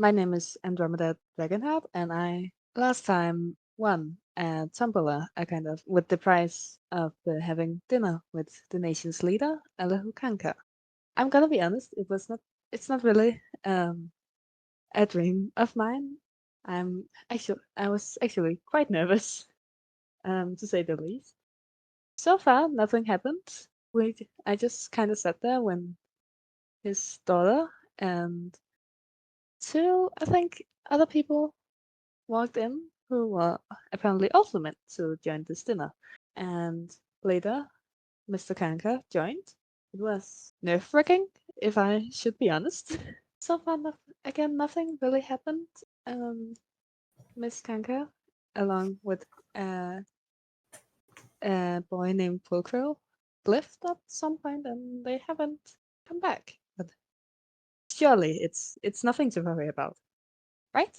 My name is Andromeda Dragonheart, and I last time won at Tombola, a kind of with the prize of having dinner with the nation's leader, Alahukanka. I'm gonna be honest, it's not really a dream of mine. I was actually quite nervous, to say the least. So far, nothing happened. I just kind of sat there when his daughter and two, I think, other people walked in who were apparently also meant to join this dinner. And later, Mr. Kanka joined. It was nerve-wracking, if I should be honest. So far, again, nothing really happened. Um, Miss Kanka, along with a, a boy named Pulcro, left at some point, and they haven't come back. But surely it's nothing to worry about, right?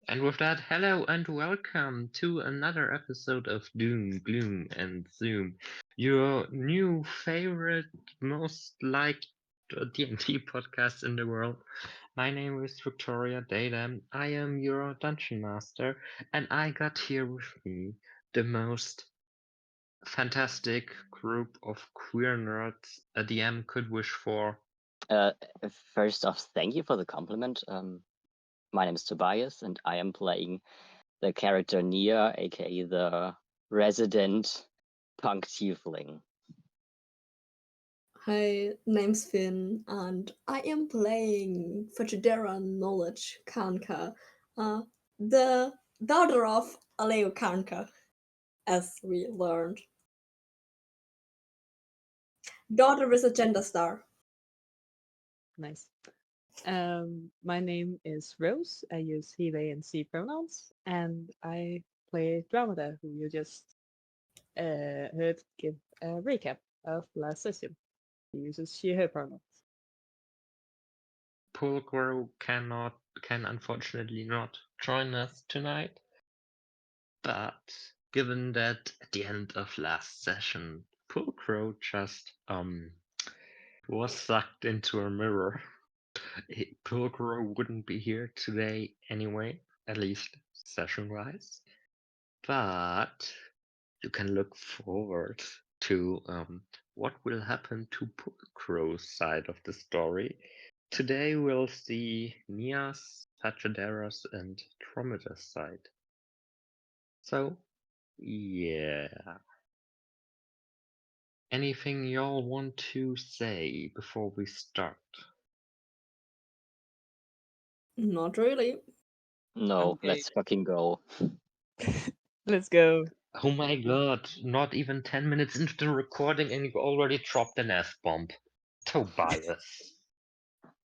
And with that, hello and welcome to another episode of Doom, Gloom, and Zoom, your new favorite, most liked D&D podcast in the world. My name is Victoria Data. I am your dungeon master, and I got here with me the most fantastic group of queer nerds a DM could wish for. Uh, First off, thank you for the compliment. My name is Tobias, and I am playing the character Nia, aka the resident punk tiefling. Hi, name's Finn, and I am playing Fajidera Knowledge Kanka, the daughter of Aleo Kanka, as we learned. Daughter with a gender star. Nice. My name is Rose. I use he, they, and she pronouns, and I play Dramada, who you just heard give a recap of last session. He uses she, her pronouns. Pulgro can unfortunately not join us tonight. But given that at the end of last session, Pulcro just was sucked into a mirror. Pulcro wouldn't be here today anyway, at least session wise. But you can look forward to what will happen to Pulcro's side of the story. Today we'll see Nia's, Pachadera's, and Tromeda's side. So yeah. Anything y'all want to say before we start? Not really. No, Okay, let's fucking go. let's go. Oh my god, not even 10 minutes into the recording and you already dropped an F-bomb. Tobias.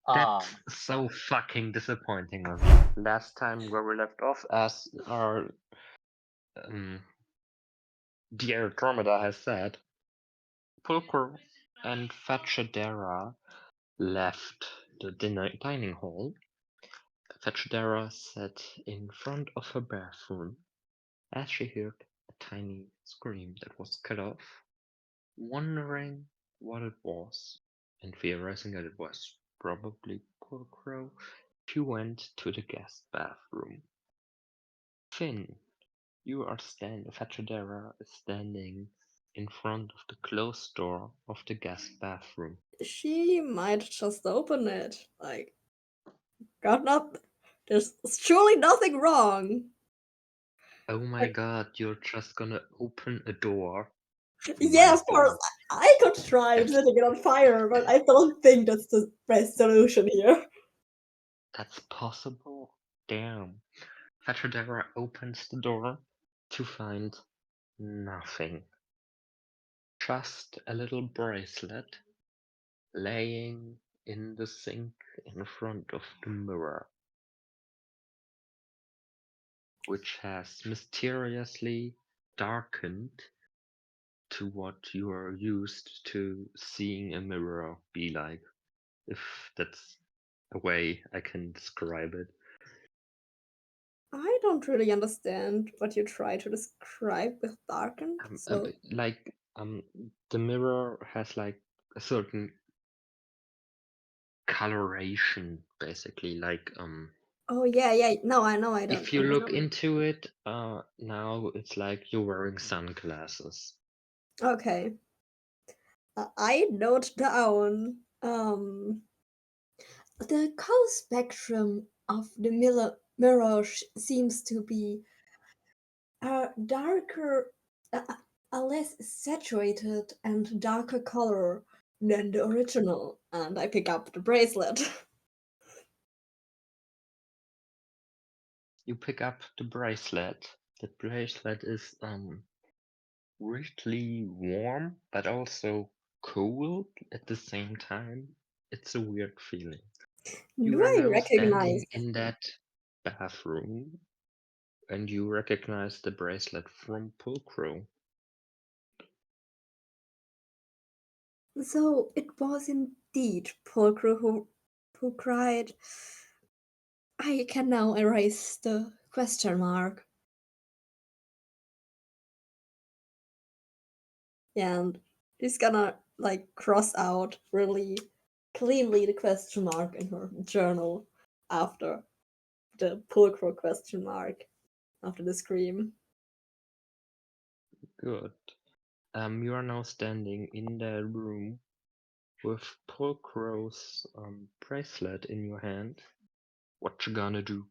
Ah, That's so fucking disappointing of you. Last time where we left off, as our um, dear Andromeda has said, Pulcro and Fachadera left the dining hall. Fachadera sat in front of her bathroom as she heard a tiny scream that was cut off. Wondering what it was, and theorizing that it was probably Pulcro, she went to the guest bathroom. Finn, you are standing. Fachadera is standing in front of the closed door of the guest bathroom. She might just open it. Like, God, not. There's surely nothing wrong. Oh my Like, god, you're just gonna open a door. yeah, My of course. god. I could try That's setting it on fire, but I don't think that's the best solution here. that's possible? Damn. Fachadera opens the door to find nothing. Just a little bracelet laying in the sink in front of the mirror, which has mysteriously darkened to what you are used to seeing a mirror be like, if that's a way I can describe it. I don't really understand what you try to describe with darkened, so Like the mirror has like a certain coloration, basically. Like Oh yeah. No, I know. I don't. if you look into it, now it's like you're wearing sunglasses. Okay. I note down the color spectrum of the mirror seems to be a darker, a less saturated and darker color than the original, and I pick up the bracelet. You pick up the bracelet. The bracelet is weirdly warm, but also cold at the same time. It's a weird feeling. You Do are I now recognize? standing in that bathroom, and you recognize the bracelet from Pulcro. So it was indeed Pulcro who cried, I can now erase the question mark. And she's gonna like cross out really cleanly the question mark in her journal after the Pulcro question mark, after the scream. Good. You are now standing in the room with Pulcro's bracelet in your hand. What you gonna do?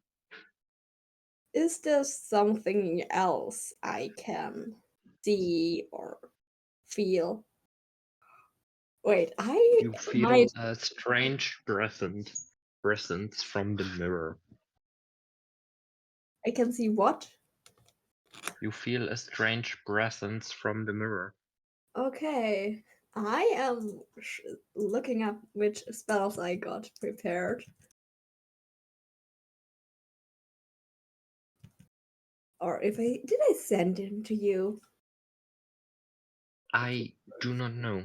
Is there something else I can see or feel? Wait, I You feel might. a strange presence from the mirror. I can see what? You feel a strange presence from the mirror. Okay. I am looking up which spells I got prepared. Or if did I send them to you? I do not know.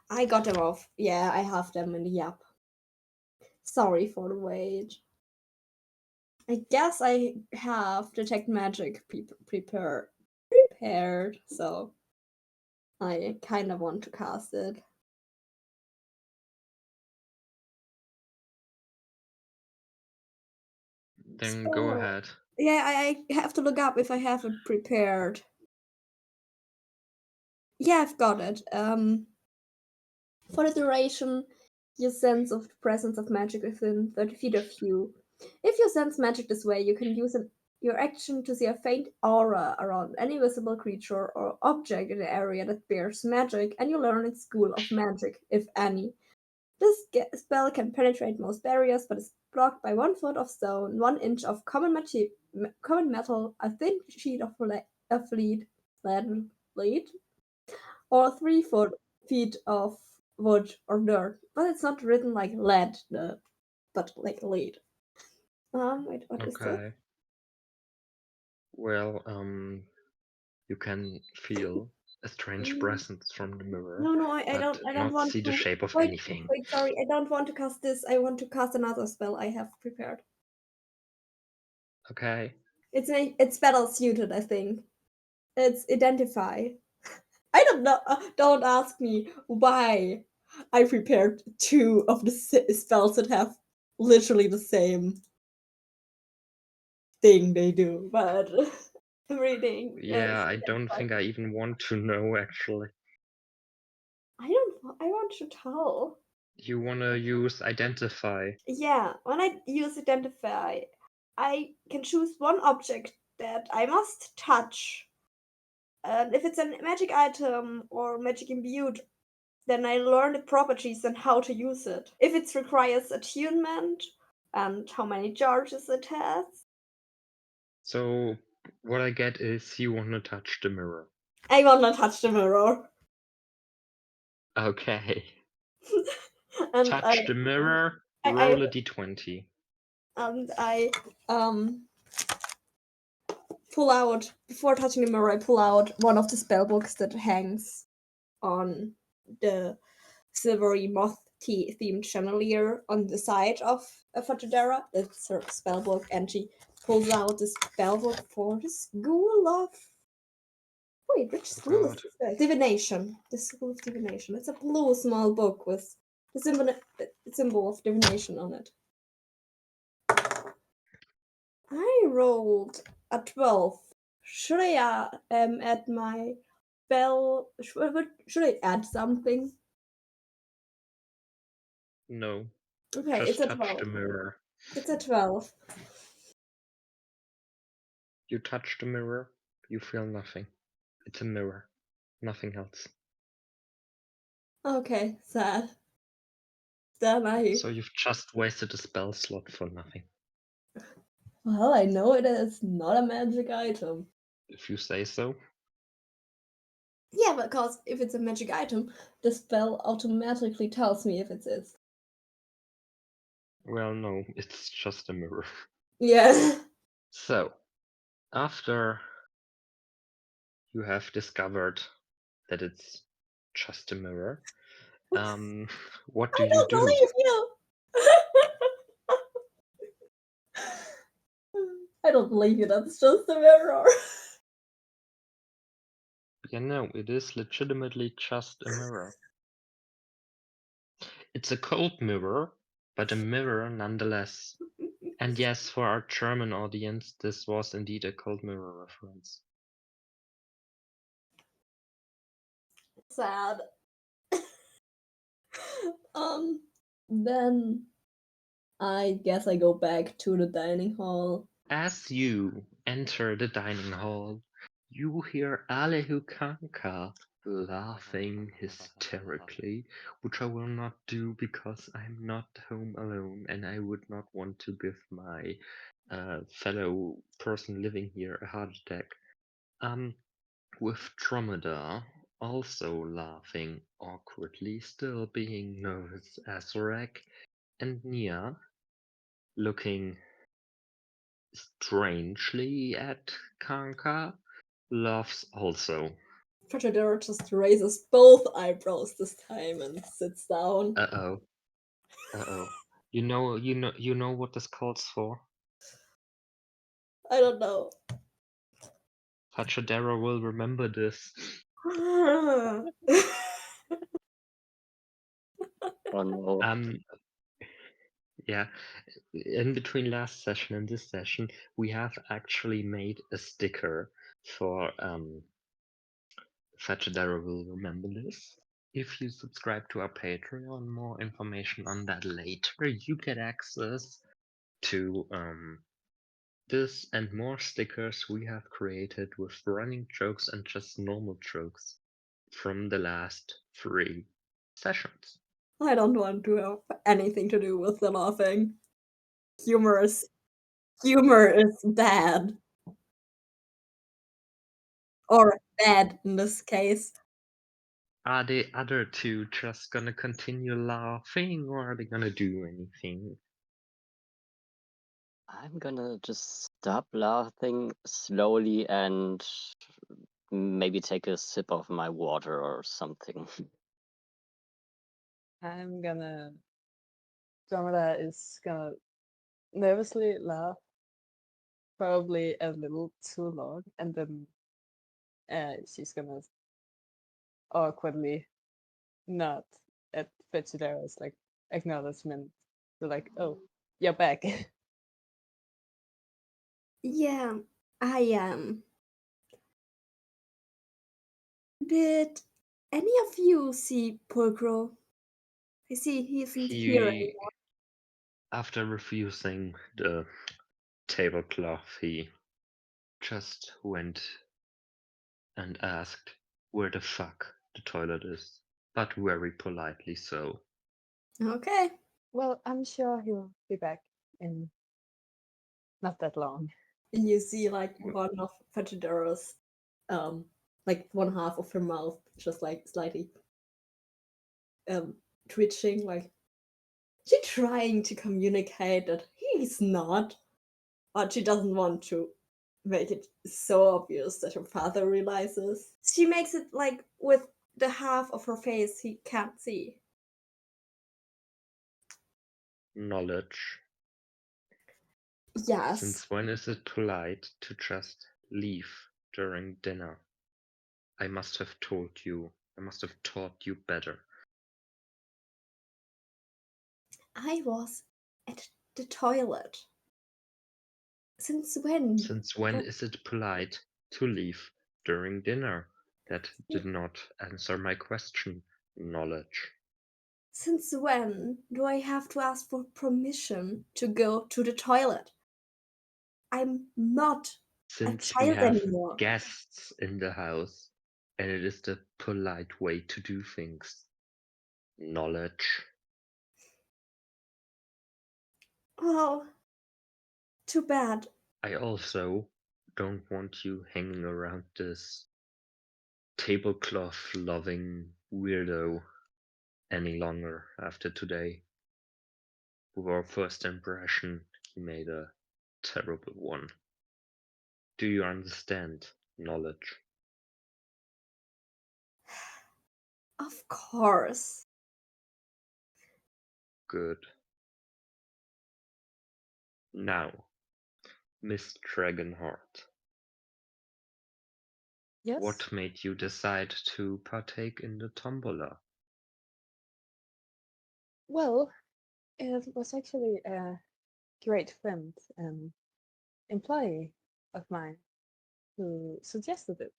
I got them off. Yeah, I have them in the app. Sorry for the wait. I guess I have Detect Magic prepared, so I kind of want to cast it. Then go So, ahead. yeah, I have to look up if I have it prepared. Yeah, I've got it. For the duration, you sense of the presence of magic within 30 feet of you. If you sense magic this way, you can use your action to see a faint aura around any visible creature or object in the area that bears magic, and you learn its school of magic, if any. This spell can penetrate most barriers, but is blocked by 1 foot of stone, 1 inch of common metal, a thin sheet of lead, or 3 feet of wood or dirt. But it's not written like lead, but like lead. Wait, what is this? Okay. Well, you can feel a strange presence from the mirror, No, I but don't not want see the to. shape of Wait, anything. wait, sorry, I don't want to cast this. I want to cast another spell I have prepared. Okay. It's better suited, I think. It's identify. I don't know. Don't ask me why I prepared 2 of the spells that have literally the same thing they do, but I'm reading. Yeah, I don't think I even want to know actually. I don't. I want to tell. You wanna use identify. Yeah, when I use identify, I can choose one object that I must touch. And if it's a magic item or magic imbued, then I learn the properties and how to use it. If it requires attunement and how many charges it has. So what I get is you wanna touch the mirror. I will not touch the mirror. Okay. and Touch the mirror, I roll a d20. and I pull out before touching the mirror. I pull out one of the spell books that hangs on the silvery moth themed chandelier on the side of Fatadera. It's her spell book, and she pulls out the spell book for the school of. Wait, which Oh school is god. this? Divination. The School of Divination. It's a blue small book with symbol of divination on it. I rolled a 12. Should I add my spell? Should I add something? No. Okay, Just it's a touch 12. the mirror. It's a 12. You touch the mirror, you feel nothing. It's a mirror. Nothing else. Okay, sad. Then So you've just wasted a spell slot for nothing. Well, I know it is not a magic item. If you say so. Yeah, because if it's a magic item, the spell automatically tells me if it is. Well, no, it's just a mirror. Yeah. So, after you have discovered that it's just a mirror, what do I you don't do? believe you. I don't believe you. That's just a mirror. Yeah, no, it is legitimately just a mirror. It's a cold mirror, but a mirror nonetheless. And yes, for our German audience, this was indeed a cold mirror reference. Sad. Then I guess I go back to the dining hall. As you enter the dining hall, you hear Alehukanka laughing hysterically, which I will not do because I'm not home alone and I would not want to give my fellow person living here a heart attack. With Dromedar also laughing awkwardly, still being nervous as wreck, and Nia looking strangely at Kanka, laughs also. Fratadero just raises both eyebrows this time and sits down. Uh-oh. Uh-oh. You know what this calls for? I don't know. Fachadero will remember this. Oh no. Yeah. In between last session and this session, we have actually made a sticker for Fachadero will remember this. If you subscribe to our Patreon, more information on that later. You get access to this and more stickers we have created with running jokes and just normal jokes from the last 3 sessions. I don't want to have anything to do with the laughing. Humor is bad. Or bad in this case. Are the other two just gonna continue laughing or are they gonna do anything? I'm gonna just stop laughing slowly and maybe take a sip of my water or something. I'm gonna. Dromeda is gonna nervously laugh, probably a little too long, and then she's gonna awkwardly nod at Vegedaro's like acknowledgement. So like, oh, you're back. Yeah, I am. Did any of you see Pulcro? I see he isn't here He, anymore. after refusing the tablecloth, he just went and asked where the fuck the toilet is, but very politely so. Okay. Well, I'm sure he'll be back in not that long. You see like one of Fatidero's like one half of her mouth just like slightly twitching, like she trying to communicate that he's not, but she doesn't want to make it so obvious that her father realizes. She makes it like with the half of her face he can't see. Knowledge. Yes. Since when is it polite to just leave during dinner? I must have taught you better. I was at the toilet. Since when? Since when is it polite to leave during dinner? That did not answer my question. Knowledge. Since when do I have to ask for permission to go to the toilet? I'm not a Since we child have anymore. guests in the house, and it is the polite way to do things. Knowledge. Oh, too bad. I also don't want you hanging around this tablecloth loving weirdo any longer after today. With our first impression, he made a terrible one. Do you understand? Knowledge. Of course. Good. Now, Miss Dragonheart, Yes. what made you decide to partake in the tombola? Well, it was actually a great friend and employee of mine who suggested it.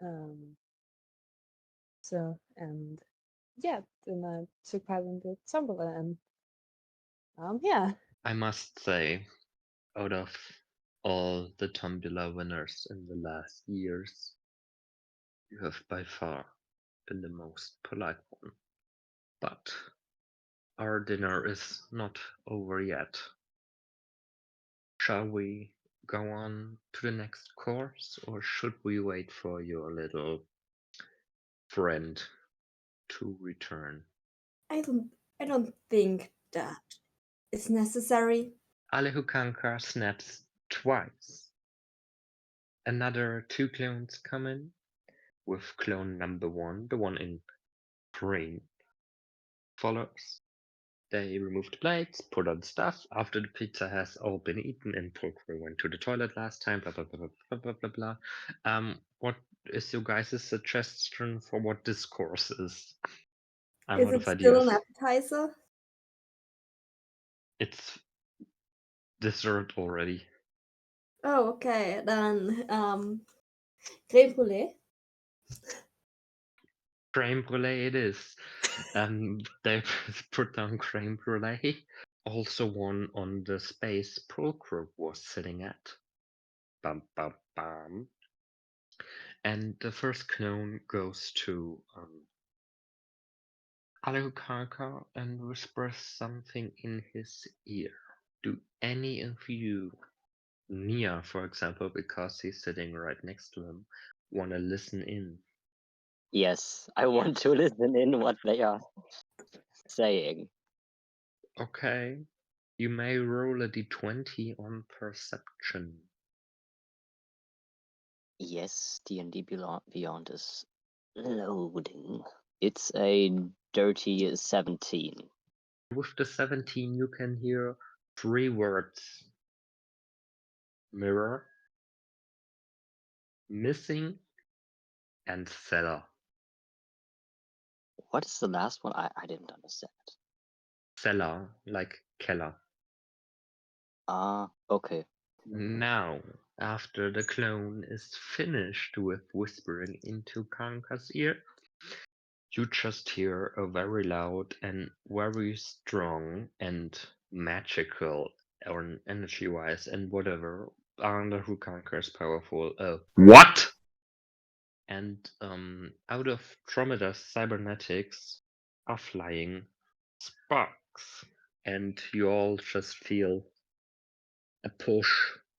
Um, so, and yeah, then I took part in the tombola, and yeah. I must say, out of all the tombola winners in the last years, you have by far been the most polite one. But our dinner is not over yet. Shall we go on to the next course, or should we wait for your little friend to return? I don't think that is necessary. Alehukanka snaps twice. Another 2 clones come in, with clone number 1, the one in green, follows. They remove the plates, put on stuff after the pizza has all been eaten and Pulcro went to the toilet last time, blah blah blah blah blah blah blah. What is your guys' suggestion for what this course is? I'm Is out it of still ideas. an appetizer? It's dessert already. Oh, okay. Then creme brulee. Creme brulee it is. They put down creme brulee. Also one on the space Pulcro was sitting at. Bum bum bum. And the first clone goes to Alucarca and whispers something in his ear. Do any of you, Nia for example, because he's sitting right next to him, want to listen in? Yes, I want to listen in what they are saying. Okay, you may roll a d20 on perception. Yes, D&D Beyond is loading. It's a dirty 17. With the 17 you can hear 3 words. Mirror, missing, and cellar. What is the last one? I didn't understand. Cellar, like Keller. Ah, okay. Now, after the clone is finished with whispering into Kanka's ear, you just hear a very loud and very strong and magical, or energy-wise and whatever, under who Kanka is powerful. What? And out of Dromeda's cybernetics are flying sparks, and you all just feel a push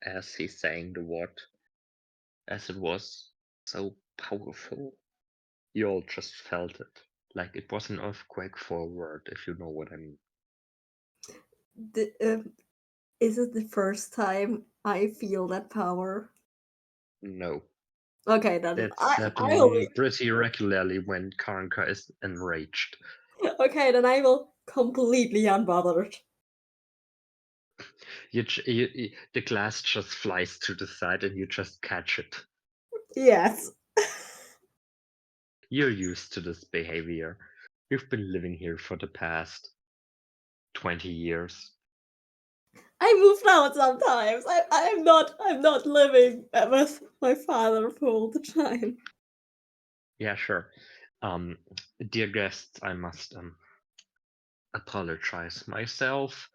as he's saying the word, as it was so powerful. You all just felt it. Like it was an earthquake forward, if you know what I mean. Is it the first time I feel that power? No. Okay, then That's I will happening pretty regularly when Karanka is enraged. okay, then I will completely unbothered. The glass just flies to the side and you just catch it. Yes. You're used to this behavior. You've been living here for the past 20 years. I moved out sometimes. I'm not living with my father for all the time. Yeah, sure. Dear guests, I must apologize myself.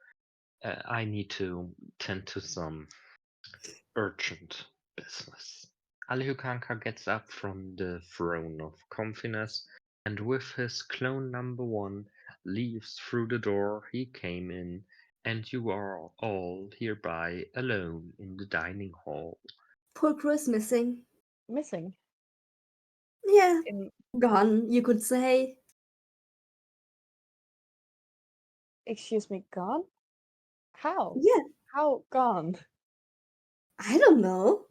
I need to tend to some urgent business. Alihukanka gets up from the throne of comfiness and with his clone number one leaves through the door he came in, and you are all hereby alone in the dining hall. Pulcro is missing. Missing. Yeah, In gone, you could say. excuse me, gone? How? Yeah, How gone? I don't know.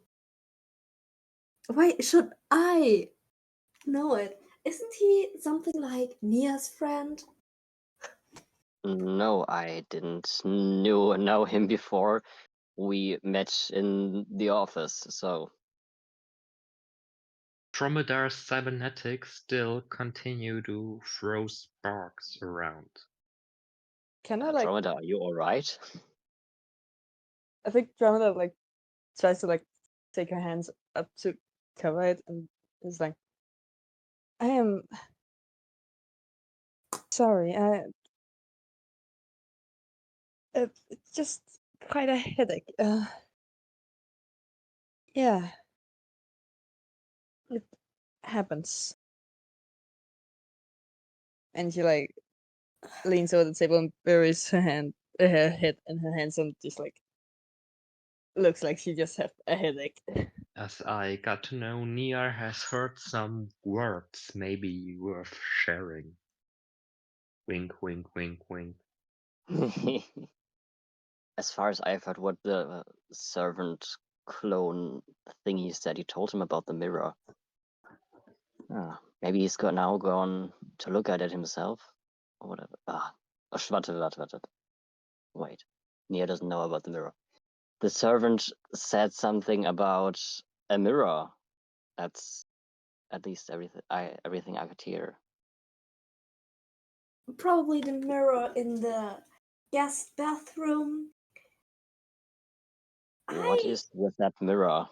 Why should I know it? Isn't he something like Nia's friend? No, I didn't know him before we met in the office, so Dromedar's cybernetics still continue to throw sparks around. Can I Andromeda, are you alright? I think Dromeda tries to take her hands up to cover it and is like, I am sorry. It's just quite a headache. Yeah, it happens. And she leans over the table and buries her head in her hands, and just looks like she just had a headache. As I got to know, Nia has heard some words maybe worth sharing. Wink, wink, wink, wink. As far as I've heard, what the servant clone thingy said, he told him about the mirror. Maybe he's now gone to look at it himself, or whatever. Warte. Wait, Nia doesn't know about the mirror. The servant said something about a mirror. That's at least everything I could hear. Probably the mirror in the guest bathroom. What is with that mirror?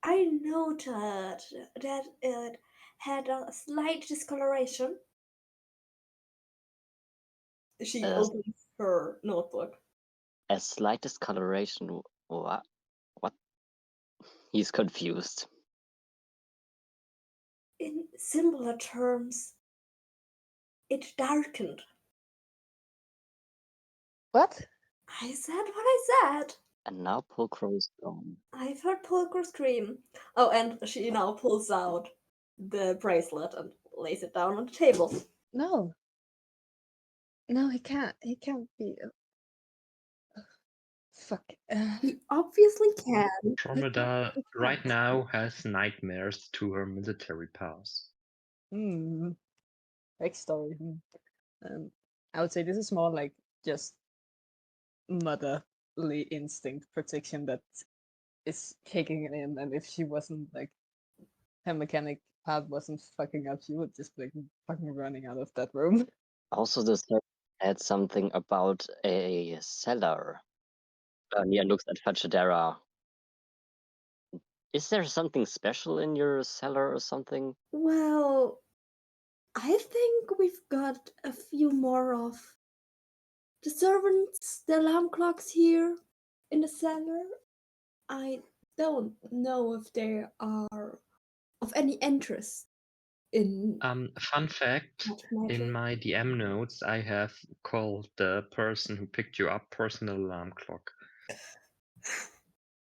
I noted that it had a slight discoloration. She A, opens her notebook. a slight discoloration. What? He's confused. In simpler terms, it darkened. What? I said what I said. And now Pulcro is gone. I've heard Pulcro scream. Oh, and she now pulls out the bracelet and lays it down on the table. No. No, he can't. He can't be. Fuck. He obviously can. Andromeda He right can't. now has nightmares to her military past. Backstory. I would say this is more like just motherly instinct protection that is kicking in, and if she wasn't her mechanic part wasn't fucking up, she would just be fucking running out of that room. Also, the servant had something about a cellar. Nia looks at Fachadera. Is there something special in your cellar or something? Well, I think we've got a few more of the servants, the alarm clocks here in the cellar. I don't know if they are of any interest in Fun fact, that matter. in my DM notes, I have called the person who picked you up personal alarm clock.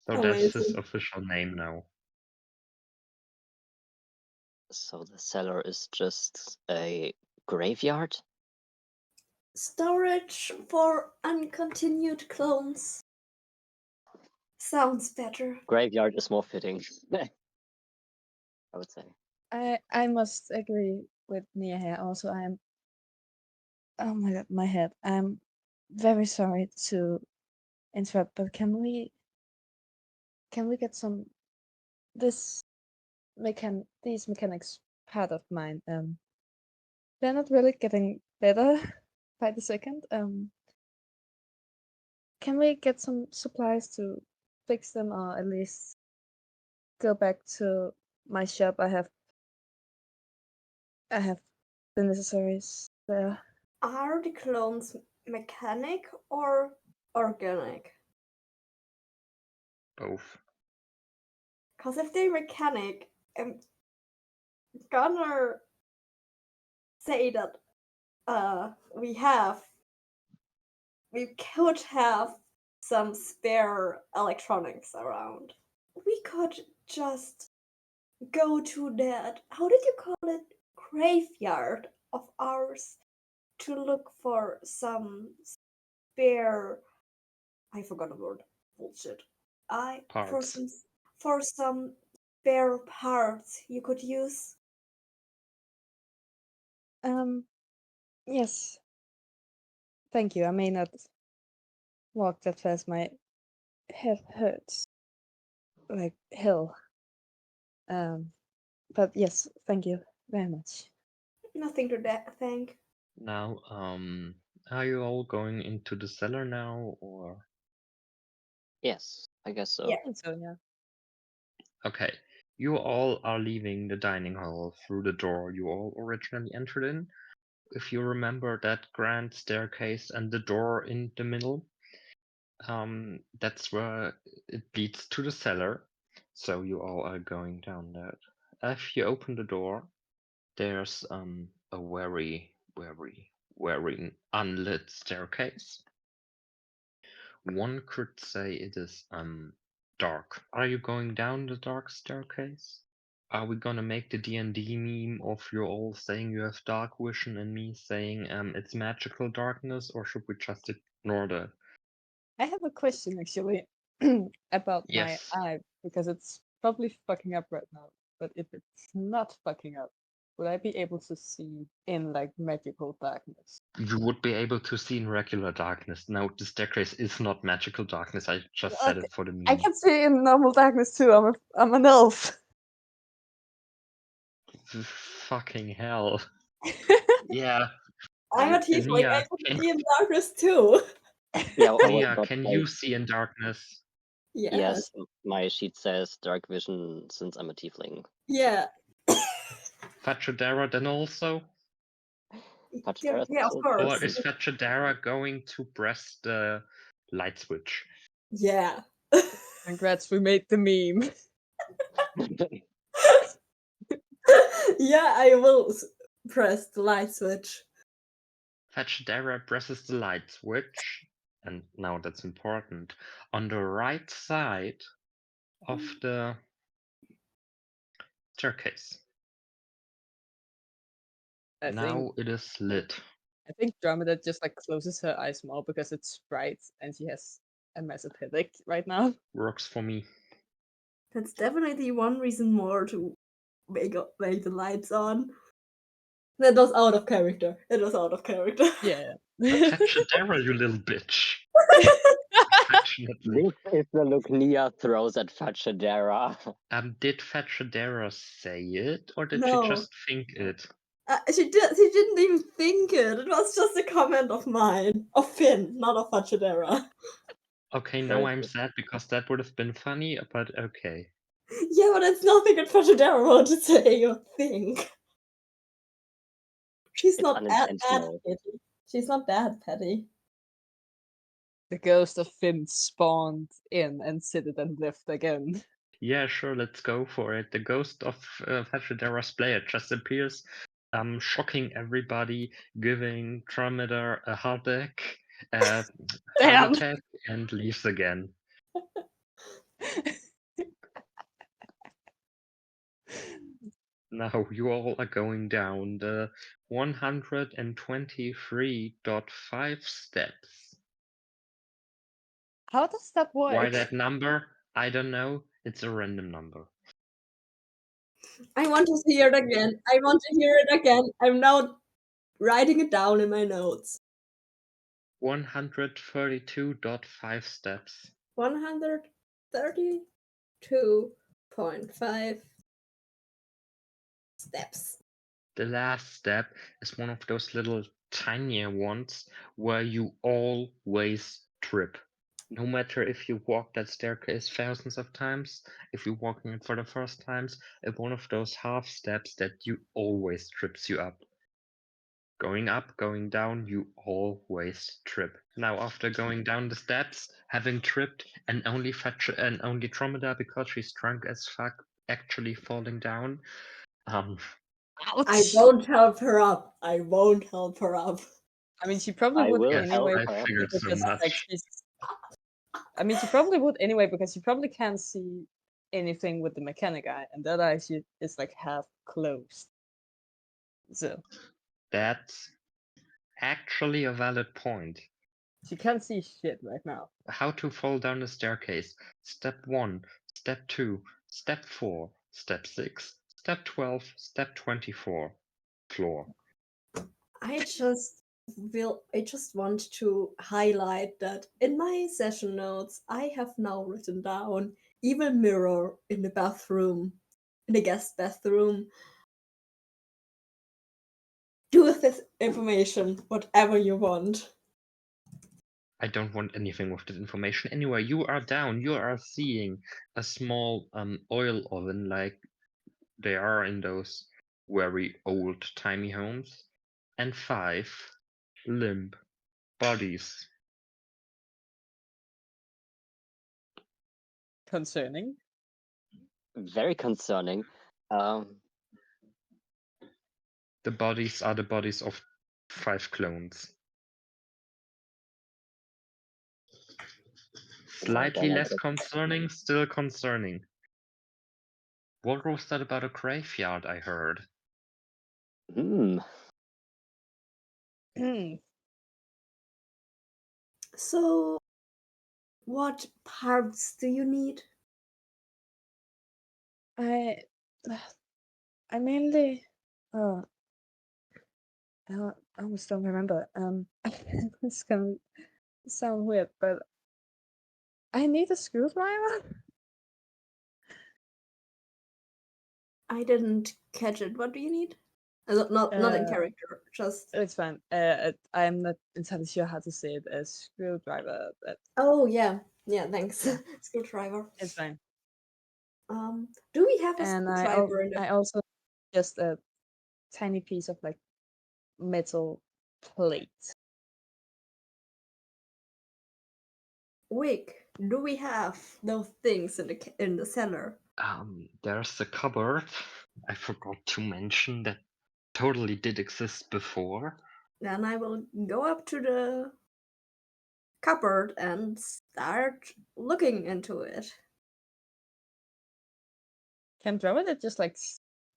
So that's his Amazing. official name now. So the cellar is just a graveyard? Storage for uncontinued clones. Sounds better. Graveyard is more fitting, I would say. I must agree with Nia here. Also, oh my god, my head. I'm very sorry to interrupt, but can we get some these mechanics part of mine? They're not really getting better by the second. can we get some supplies to fix them, or at least go back to my shop? I have the necessaries there. Are the clones mechanic or organic? Both. Because if they're mechanic, I'm gonna say that we could have some spare electronics around. We could just go to that, how did you call it, graveyard of ours to look for some spare, I forgot the word, bullshit. Parts. For some spare parts you could use. Yes. Thank you. I may not walk that fast. My head hurts like hell. But yes, thank you very much. Nothing to thank. Now, are you all going into the cellar now, or? Yes, I guess so. Yeah. I think so, yeah. Okay, you all are leaving the dining hall through the door you all originally entered in. If you remember that grand staircase and the door in the middle, that's where it leads to the cellar. So you all are going down that. If you open the door, there's a very, very unlit staircase. One could say it is dark. Are you going down the dark staircase? Are we gonna make the D&D meme of you all saying you have dark vision and me saying it's magical darkness, or should we just ignore that? I have a question actually about my Yes. eye, because it's probably fucking up right now. But if it's not fucking up, would I be able to see in like magical darkness? You would be able to see in regular darkness. No, the staircase is not magical darkness. I just said Okay, it for the I meme. can see in normal darkness too. I'm an elf. Fucking hell. Yeah. I'm a tiefling, I Nia, can see in darkness too. Yeah, I was Nia, about to can say, you see in darkness? yes, my sheet says dark vision since I'm a tiefling. Yeah. Fachadera then also? Pachadera Yeah, of also? Or course. is Fachadera going to press the light switch? Yeah. Congrats, we made the meme. Yeah, I will press the light switch. Fachadera presses the light switch, and now that's important, on the right side of the staircase. Now it is lit. I think Dromeda just like closes her eyes more because it's bright and she has a massive headache right now. Works for me. That's definitely one reason more to make the lights on. That was out of character. It was out of character. Yeah. Fachadera, you little bitch. Affectionately. This is the look Nia throws at Fachadera. Did Fachadera say it, or did she No. just think it? She didn't even think it. It was just a comment of mine. Of Finn, not of Fachadera. Okay, now I'm sad because that would have been funny, but okay. Yeah, but it's nothing that Fachadera wanted to say or think. She's It's not that unintentional. petty. She's not that petty. The ghost of Finn spawned in and sitted and left again. Yeah, sure, let's go for it. The ghost of Fachadera's player just appears, shocking everybody, giving Trometer a heart Damn. attack, and leaves again. Now you all are going down the 123.5 steps. How does that work? Why that number? I don't know. It's a random number. I want to hear it again. I want to hear it again. I'm now writing it down in my notes. 132.5 steps. 132.5 steps. The last step is one of those little tinier ones where you always trip. no matter if you walk that staircase thousands of times, if you're walking it for the first times, it's one of those half steps that you always trips you up. Going up, going down, you always trip. Now, after going down the steps, having tripped, and only Dromeda, because she's drunk as fuck, actually falling down. I won't help her up. I won't help her up. I mean, she probably I would will Yes, help anyway I her. figured so because like much. she's. I mean, she probably would anyway because she probably can't see anything with the mechanic eye, and that eye is like half closed. So That's actually a valid point. she can't see shit right now. How to fall down the staircase. Step 1, Step 2, Step 4, Step 6, Step 12, Step 24. Floor. I just want to highlight that in my session notes I have now written down evil mirror in the bathroom, in the guest bathroom. Do with this information whatever you want. I don't want anything with this information. Anyway, you are down. You are seeing a small oil oven like they are in those very old timey homes, and 5 limp bodies. Concerning. Very concerning. The bodies are the bodies of 5 clones. Slightly then I less guess- concerning, still concerning. What was that about a graveyard I heard? Hmm. So, what parts do you need? I mainly. Oh, I almost don't remember. It's gonna sound weird, but I need a screwdriver. I didn't catch it. What do you need? Not in character. Just. It's fine. I'm not entirely sure how to say it as screwdriver, but Oh yeah, thanks. Screwdriver. it's fine. Do we have a And screwdriver in the? I also just a tiny piece of like metal plate. Wick, do we have those things in the cellar? There's a cupboard. I forgot to mention that totally did exist before. Then I will go up to the cupboard and start looking into it. Can Dromeda just like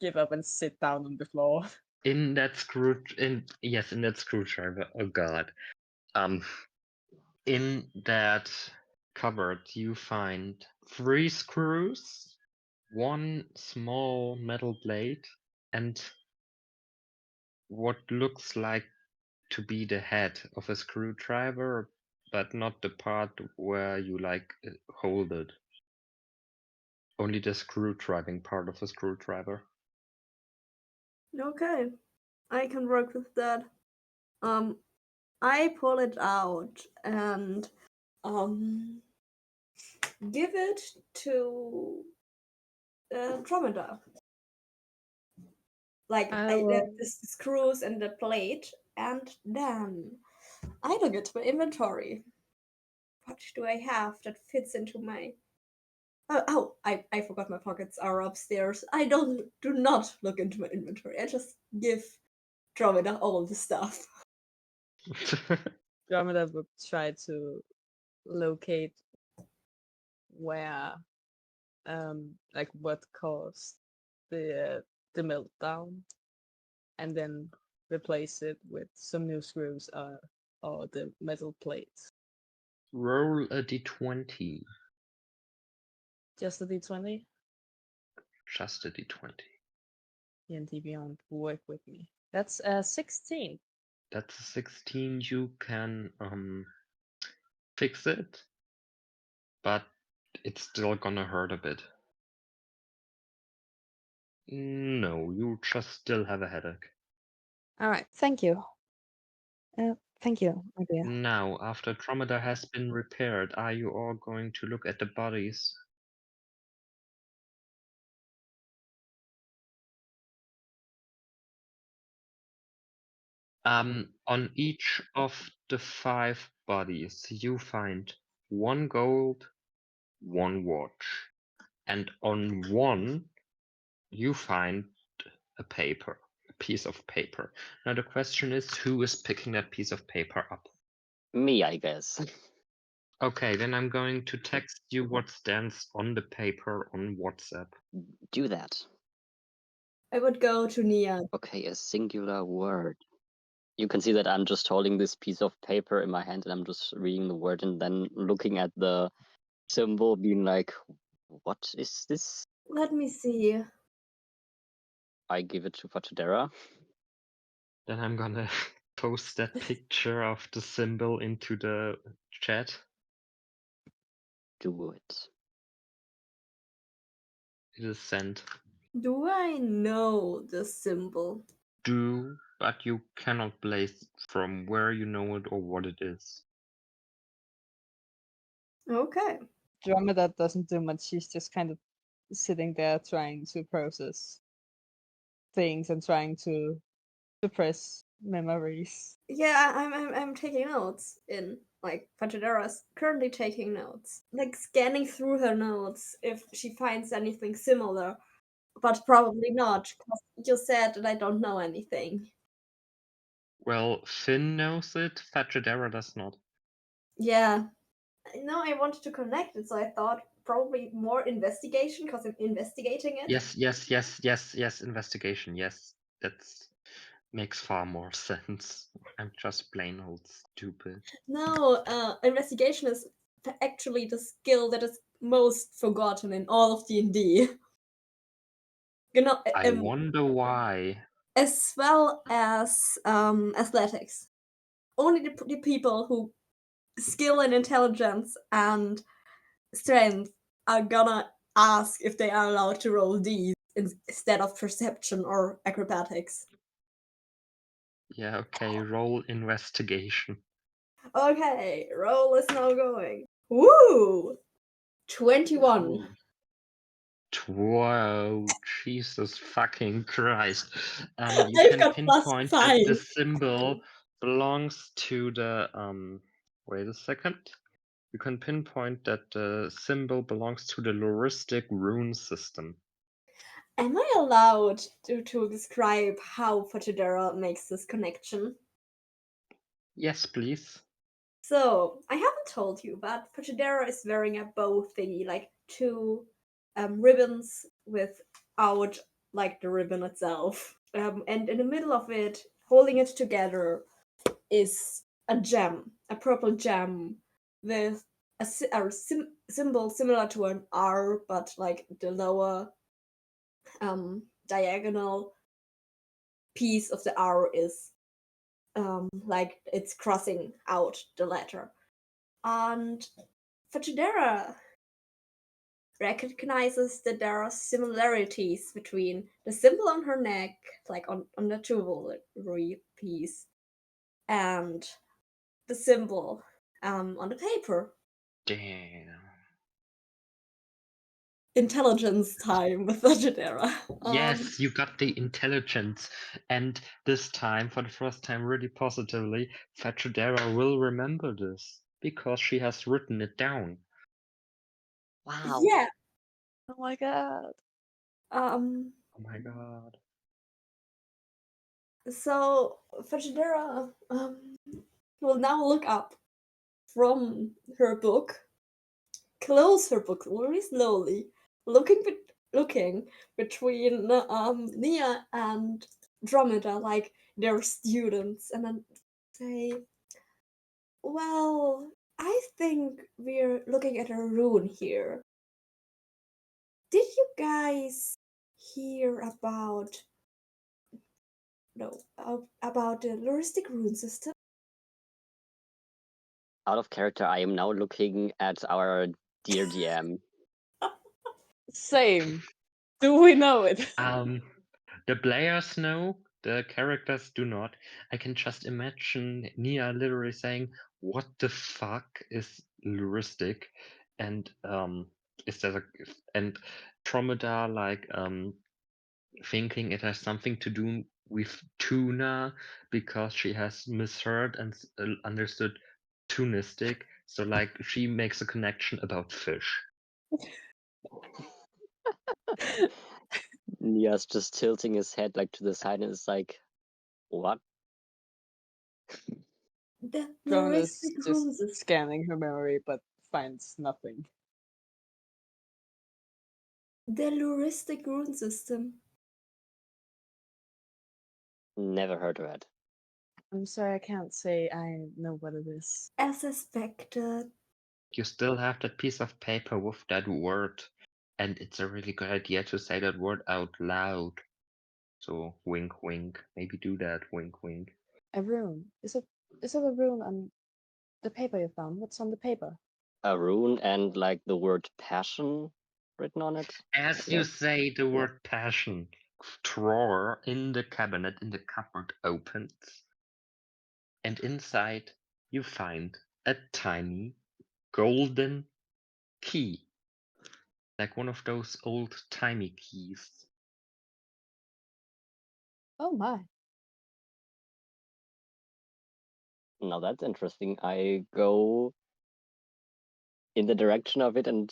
give up and sit down on the floor? In that screwdriver. Oh god. In that cupboard you find 3 screws, 1 small metal blade, and what looks like to be the head of a screwdriver, but not the part where you like hold it. Only the screw driving part of a screwdriver. Okay, I can work with that. I pull it out and give it to Andromeda. Like I I let will. the screws and the plate, and then I look at my inventory. What do I have that fits into my? I forgot my pockets are upstairs. I do not look into my inventory. I just give Andromeda all the stuff. Dromeda would try to locate where, like what caused the meltdown, and then replace it with some new screws or the metal plates. Roll a d20. Just a d20. Just a d20. D&D Beyond, work with me. That's 16. That's a 16. You can fix it, but it's still gonna hurt a bit. No, you just still have a headache. All right, thank you. Thank you, my dear. Now, after Dromeda has been repaired, are you all going to look at the bodies? On each of the 5 bodies, you find 1 gold, 1 watch, and on one you find a piece of paper. Now the question is, who is picking that piece of paper up? Me, I guess. Okay, then I'm going to text you what stands on the paper on WhatsApp. Do that. I would go to Nia. Okay, a singular word. You can see that I'm just holding this piece of paper in my hand and I'm just reading the word and then looking at the symbol, being like, what is this? Let me see. I give it to Fatadera. Then I'm gonna post that picture of the symbol into the chat. Do it. It is sent. Do I know the symbol? But you cannot place from where you know it or what it is. Okay. Dromeda doesn't do much. She's just kind of sitting there trying to process things and trying to suppress memories. Yeah, I'm taking notes in like Fatadera's currently taking notes. Like scanning through her notes if she finds anything similar. But probably not, because you said that I don't know anything. Well, Finn knows it, Fatradera does not. Yeah. No, I wanted to connect it, so I thought probably more investigation because I'm investigating it. Yes, investigation, yes. That makes far more sense. I'm just plain old stupid. No, investigation is actually the skill that is most forgotten in all of D&D. You know, I wonder why. as well as athletics. Only the people who skill and intelligence and strength are gonna ask if they are allowed to roll these instead of perception or acrobatics. Yeah, okay, roll investigation. Okay, roll is now going. Woo! 21. Ooh. Whoa, Jesus fucking Christ. You I've can got pinpoint that +5. the symbol belongs to the wait a second. You can pinpoint that the symbol belongs to the Loristic rune system. Am I allowed to describe how Fatadera makes this connection? Yes, please. So, I haven't told you, but Fatadera is wearing a bow thingy, like 2 ribbons without like the ribbon itself. And in the middle of it, holding it together, is a gem, a purple gem with a symbol similar to an R, but like the lower diagonal piece of the R is like it's crossing out the letter. And Fatadera recognizes that there are similarities between the symbol on her neck, like on the jewelry piece, and the symbol on the paper. Damn. Intelligence time with Fatadera. Yes, you got the intelligence. And this time, for the first time, really positively, Fatradera will remember this because she has written it down. Wow. Yeah. Oh my god. Um. Oh my god. So Fatadera will now look up from her book, close her book very slowly, looking between Nia and Dromeda like they're students, and then say, "Well, I think we're looking at a rune here. Did you guys hear about about the Luristic rune system?" Out of character, I am now looking at our dear DM. Same. Do we know it? The players know, The characters do not. I can just imagine Nia literally saying, "What the fuck is luristic?" and is there a and Tromeda like thinking it has something to do with tuna because she has misheard and understood tunistic. So like she makes a connection about fish. Nia's just tilting his head like to the side and is like, what? The Drone is heuristic just rune system. scanning her memory but finds nothing. The heuristic rune system. Never heard of it. I'm sorry, I can't say I know what it is. As expected. You still have that piece of paper with that word, and it's a really good idea to say that word out loud. So wink wink. Maybe do that, wink wink. A rune. Is it a rune on the paper you found? What's on the paper? A rune and like the word passion written on it. As you say the word passion, drawer in the cabinet in the cupboard opens, and inside you find a tiny golden key. Like one of those old timey keys. Oh my. Now that's interesting. I go in the direction of it and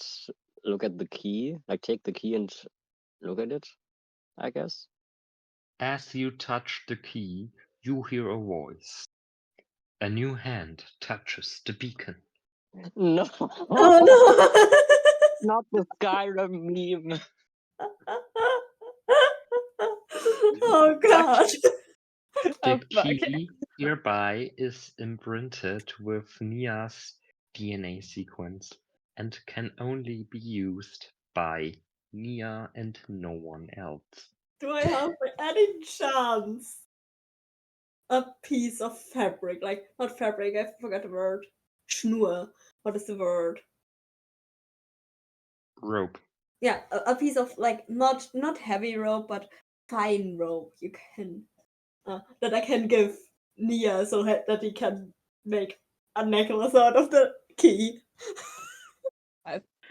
look at the key, like take the key and look at it, I guess. As you touch the key, you hear a voice. A new hand touches the beacon. No, Oh not the Skyrim meme. no! Oh god! The Oh, fuck. key hereby is imprinted with Nia's DNA sequence and can only be used by Nia and no one else. Do I have any chance? A piece of fabric, like not fabric, I forgot the word. Schnur. What is the word? Rope. Yeah, a piece of like not heavy rope, but fine rope. You can that I can give Nia so that he can make a necklace out of the key.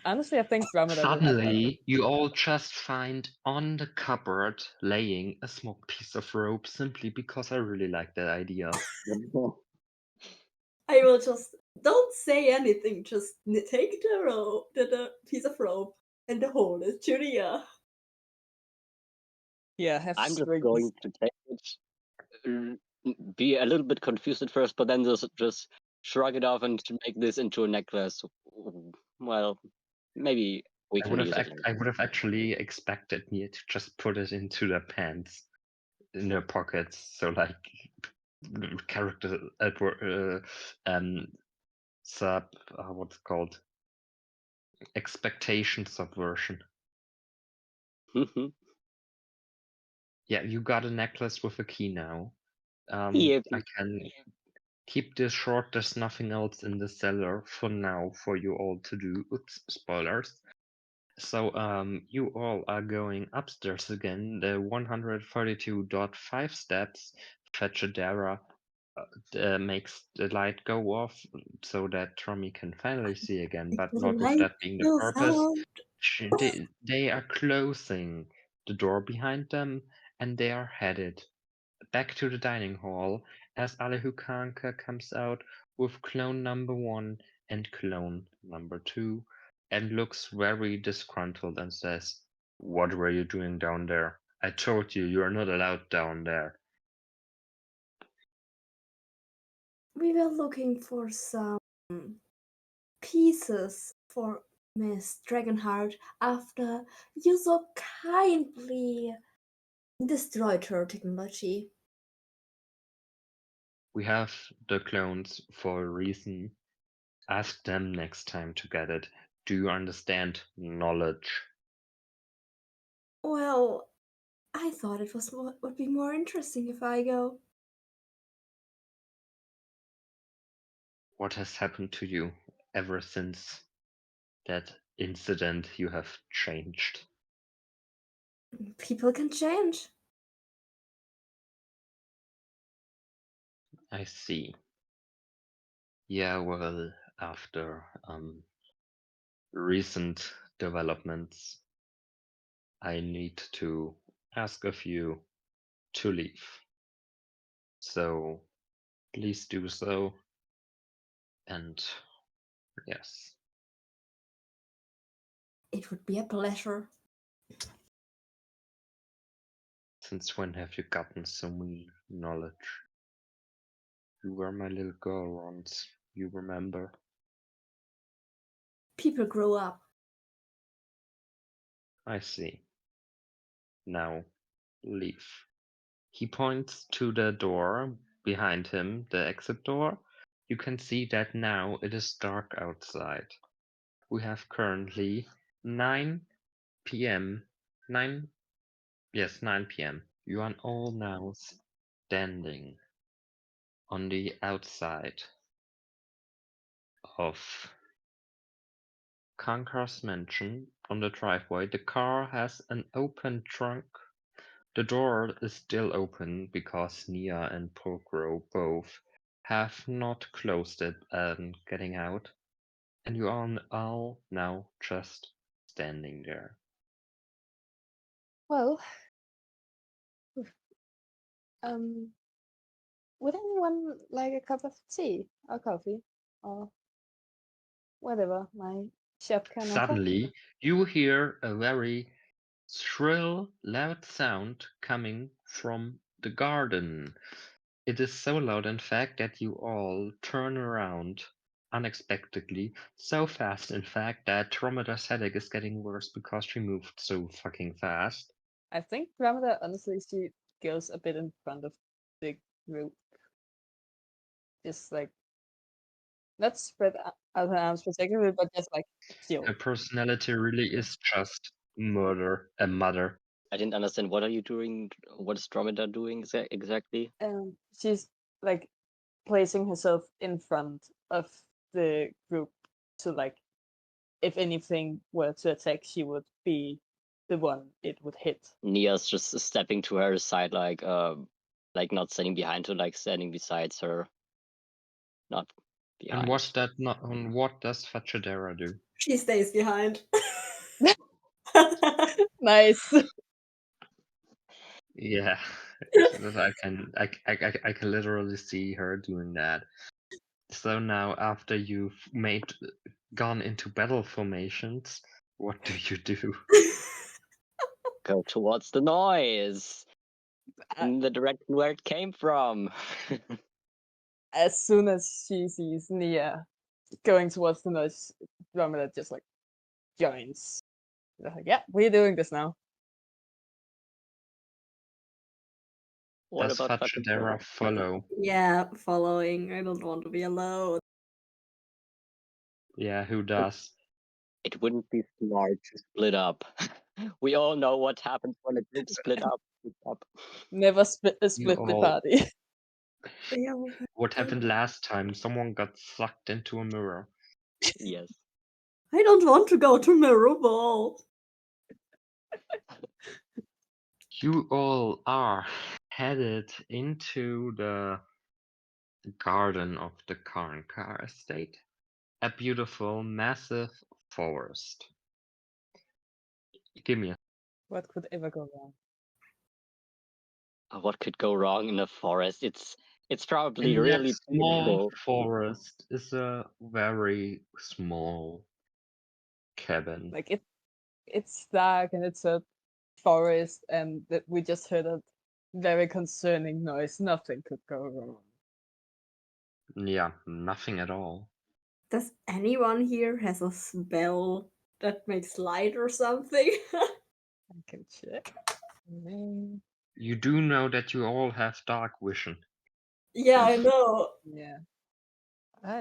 Honestly, I think Dromeda would have that. Suddenly, you all just find on the cupboard laying a small piece of rope simply because I really like that idea. I will just don't say anything. Just take the rope, the piece of rope, and hold it to Nia. Yeah, have I'm just strings. going to take it, be a little bit confused at first, but then just shrug it off and to make this into a necklace. Well, maybe we I can would use have it later. I would have actually expected Nia to just put it into their pants, in their pockets. So like character sub what's it called, expectation subversion. Yeah, you got a necklace with a key now. Yep. I can keep this short. There's nothing else in the cellar for now for you all to do. Oops, spoilers. So you all are going upstairs again. The 132.5 steps. Fetchadera makes the light go off so that Tommy can finally see again, but The not with light that being the goes purpose. out. They are closing the door behind them, and they are headed back to the dining hall as Alehukanka comes out with clone number 1 and clone number 2 and looks very disgruntled and says, "What were you doing down there? I told you you are not allowed down there." We were looking for some pieces for Miss Dragonheart after you so kindly destroyed her technology. We have the clones for a reason. Ask them next time to get it. Do you understand knowledge? Well, I thought it would be more interesting if I go. What has happened to you ever since that incident? You have changed. People can change. I see. Yeah, well, after recent developments, I need to ask of you to leave. So please do so. And yes, It would be a pleasure. since when have you gotten so much knowledge? You were my little girl once, you remember? People grow up. I see. Now, leave. He points to the door behind him, the exit door. You can see that now it is dark outside. We have currently 9 p.m. 9 Yes, 9 p.m. You are all now standing on the outside of Kankar's mansion on the driveway. The car has an open trunk. The door is still open because Nia and Pokro both have not closed it and getting out. And you are all now just standing there. Well, um, would anyone like a cup of tea or coffee or whatever my chef can offer? Suddenly, you hear a very shrill, loud sound coming from the garden. It is so loud, in fact, that you all turn around unexpectedly, so fast, in fact, that Dromeda's headache is getting worse because she moved so fucking fast. I think Ramada, honestly, she goes a bit in front of the group. Just like, not spread out her arms protectively, but just like chill. Her personality really is just murder, a mother. I didn't understand. What are you doing? What is Dromeda doing exactly? She's like placing herself in front of the group to like, if anything were to attack, she would be the one it would hit. Nia's just stepping to her side, like not standing behind her, like standing beside her, not behind. And what's that? Not? And what does Fachadera do? She stays behind. Nice. Yeah, I can literally see her doing that. So now, after you've gone into battle formations, what do you do? Go towards the noise in the direction where it came from. As soon as she sees Nia going towards the noise, Ramada just like joins. They're like, yeah, we're doing this now. What Does about Fachadera follow? Yeah, following. I don't want to be alone. Yeah, who does? It wouldn't be smart to split up. We all know what happens when a group split up. Never split the all- party. Yeah, What happened last time? Someone got sucked into a mirror. Yes. I don't want to go to Mirror Ball. You all are headed into the garden of the Karnkar estate. A beautiful, massive forest. Give me a What could ever go wrong? What could go wrong in a forest? It's probably In really that small beautiful. forest is a very small cabin. Like it's dark and it's a forest, and that we just heard a very concerning noise. Nothing could go wrong. Yeah, nothing at all. Does anyone here has a spell that makes light or something? I can check. You do know that you all have dark vision. Yeah, I know. Yeah. I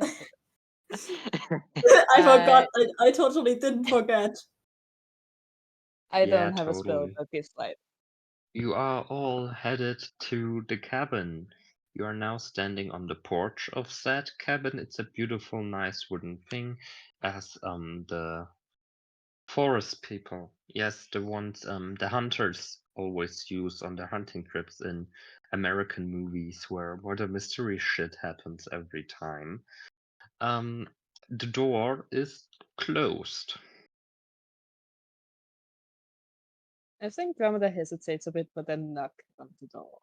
I forgot. I totally didn't forget. I Yeah, don't have a spell totally. that gives light. You are all headed to the cabin. You are now standing on the porch of said cabin. It's a beautiful, nice wooden thing, as the Forest people. Yes, the ones the hunters always use on their hunting trips in American movies where murder mystery shit happens every time. The door is closed. I think Andromeda hesitates a bit, but then knock on the door.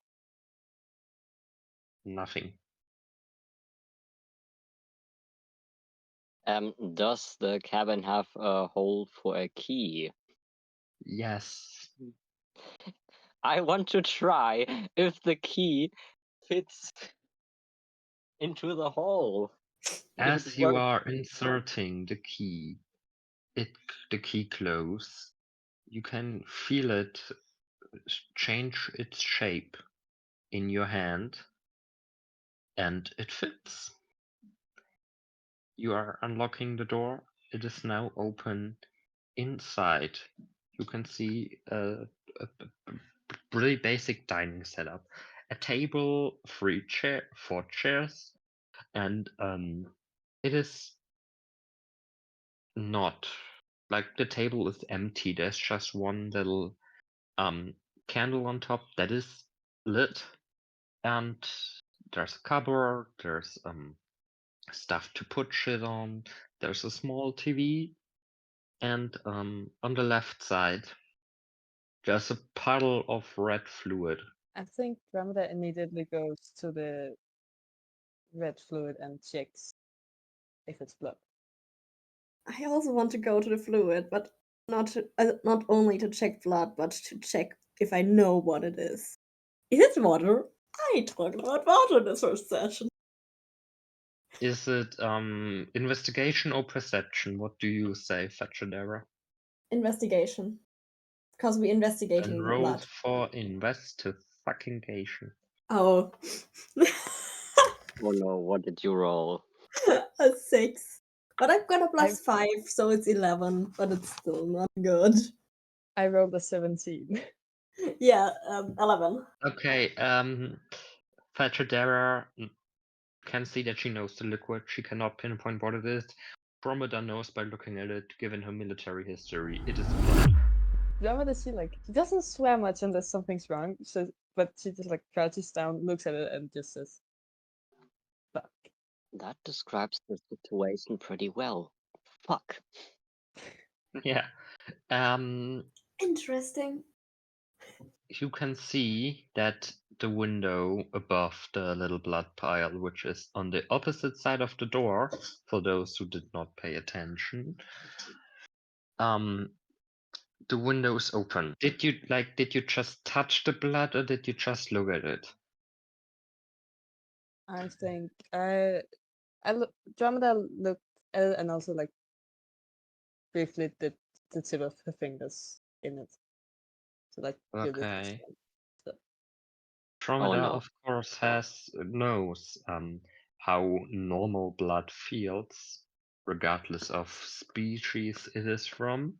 Nothing. Does the cabin have a hole for a key? Yes. I want to try if the key fits into the hole. If it As you works. are inserting the key close, you can feel it change its shape in your hand, and it fits. You are unlocking the door. It is now open inside. You can see a really basic dining setup: a table, four chairs, and it is not like the table is empty. There's just one little candle on top that is lit, and there's a cupboard. There's stuff to put shit on. There's a small TV, and on the left side there's a puddle of red fluid. I think Andromeda immediately goes to the red fluid and checks if it's blood. I also want to go to the fluid, but not only to check blood, but to check if I know what it is. Is it water? I talked about water in this first session. Is it investigation or perception? What do you say, Fetchadera? Investigation. Because we're investigating And the roll blood. for investigation. Oh. Oh no, what did you roll? A 6. But I've got a I- +5, so it's 11, but it's still not good. I rolled a 17. Yeah, 11. Okay, Fetchadera can see that she knows the liquid. She cannot pinpoint what it is. Andromeda knows by looking at it, given her military history. It is blood. Andromeda, she doesn't swear much unless something's wrong. So, but she just like crouches down, looks at it, and just says, "Fuck." That describes the situation pretty well. Fuck. Yeah. Interesting. You can see that the window above the little blood pile, which is on the opposite side of the door, for those who did not pay attention, the window is open. Did you just touch the blood, or did you just look at it? I think Andromeda looked at it and also like briefly did the tip of her fingers in it. So like feel this Okay. stuff. Andromeda, no. of course, knows how normal blood feels, regardless of species it is from.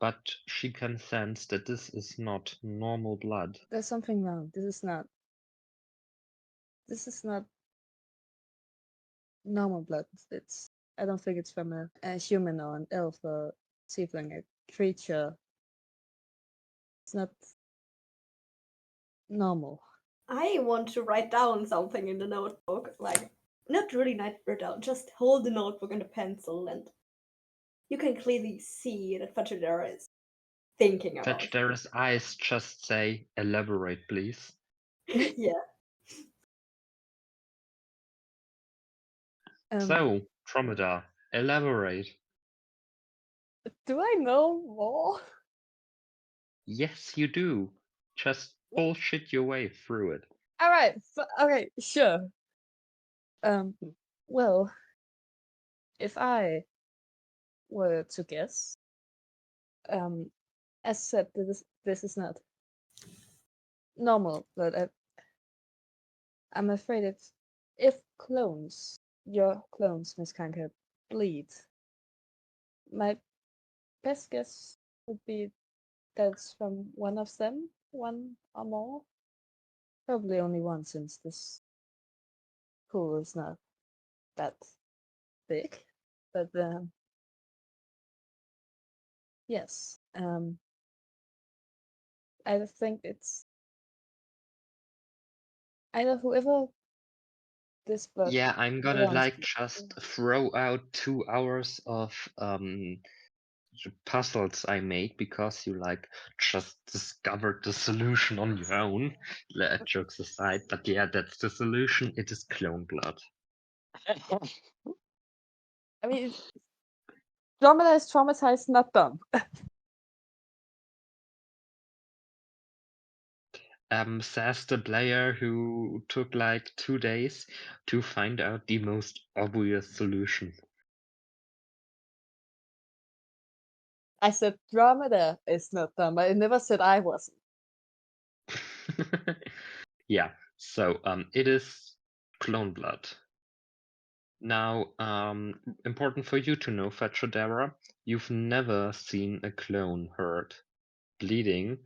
But she can sense that this is not normal blood. There's something wrong. This is not normal blood. I don't think it's from a human or an elf or tiefling, a creature. It's not normal. I want to write down something in the notebook. Like, not really write down, just hold the notebook and a pencil, and you can clearly see that Fajidera is thinking about it. Fetchadera's eyes just say, "Elaborate, please." Yeah. So, Andromeda, elaborate. Do I know more? Yes, you do. Just bullshit your way through it. All right. Okay. Sure. Well, if I were to guess, as said, this is not normal, but I'm afraid if your clones, Miss Kanker, bleed, my best guess would be that's from one of them, one or more. Probably only one, since this pool is not that big. But Yes. I think it's either whoever this blood Yeah, I'm gonna belongs like to. just throw out 2 hours of puzzles I made because you like just discovered the solution on your own. Jokes aside, but yeah, that's the solution. It is clone blood. I mean, Dromeda is traumatized, not dumb. Says the player who took like 2 days to find out the most obvious solution. I said Dromeda is not dumb. I never said I wasn't. Yeah, so it is clone blood. Now, important for you to know, Fetchodera, you've never seen a clone hurt, bleeding,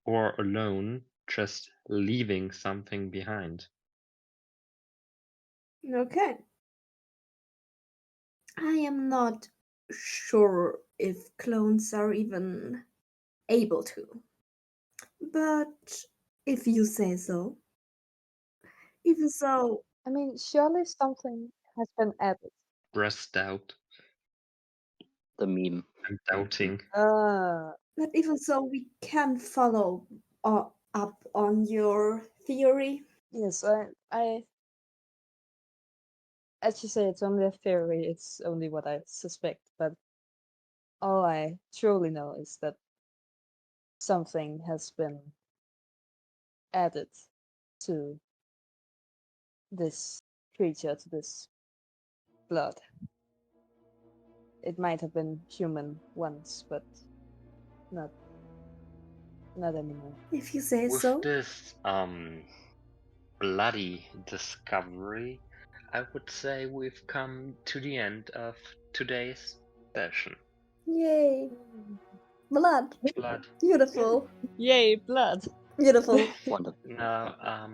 or alone, just leaving something behind. Okay. I am not sure if clones are even able to. But if you say so. Even so, I mean, surely something has been added. Breast doubt. The meme. I'm doubting. but even so, we can follow up on your theory. Yes, as you say, it's only a theory. It's only what I suspect. But all I truly know is that something has been added to this creature, to this blood. It might have been human once, but not anymore. If you say With so. this bloody discovery, I would say we've come to the end of today's session. Yay. Blood. Blood. Beautiful. Yay, blood! Beautiful. Wonderful. Now,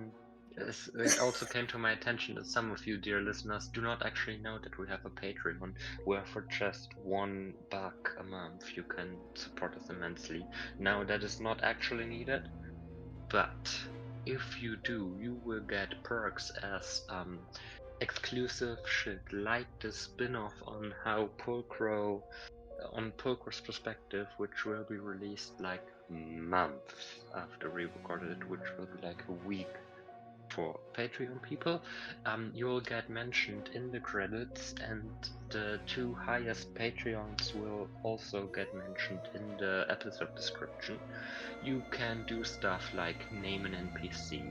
it also came to my attention that some of you, dear listeners, do not actually know that we have a Patreon where for just $1 a month you can support us immensely. Now, that is not actually needed, but if you do, you will get perks as exclusive shit like the spin-off on how Pulcro, on Pulcro's perspective, which will be released like months after we recorded it, which will be like a week for Patreon people. You'll get mentioned in the credits, and the 2 highest Patreons will also get mentioned in the episode description. You can do stuff like name an NPC,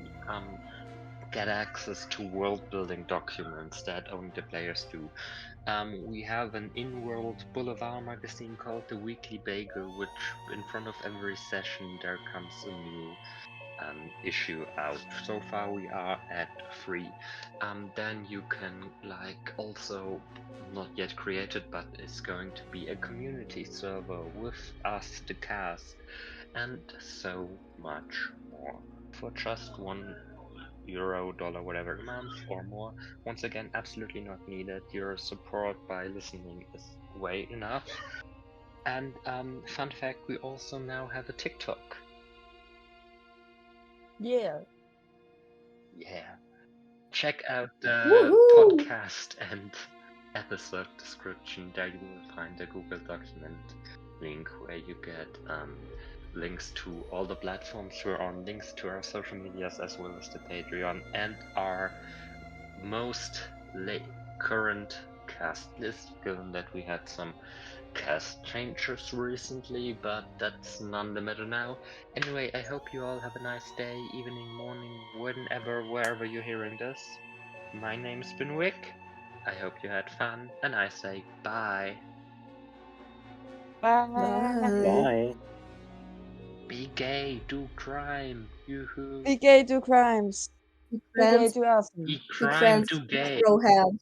get access to world building documents that only the players do. We have an in-world Boulevard magazine called The Weekly Bagel, which in front of every session there comes a new issue out. So far we are at 3. Then you can like also not yet created, but it's going to be a community server with us, the cast, and so much more for just €1, dollar, whatever a month or more. Once again, absolutely not needed. Your support by listening is way enough. And fun fact, we also now have a TikTok. Yeah. Yeah. Check out the Woohoo! podcast and episode description. There you will find a Google document link where you get links to all the platforms we're on, links to our social medias, as well as the Patreon, and our most current cast list, given that we had some cast changes recently, but that's none the matter now. Anyway, I hope you all have a nice day, evening, morning, whenever, wherever you're hearing this. My name's Binwick. I hope you had fun, and I say bye. Bye. Bye. Be gay, do crime, yoo-hoo. Be gay, do crimes. Be gay, Friends, do awesome. Be big crime, friends, do gay. bro head.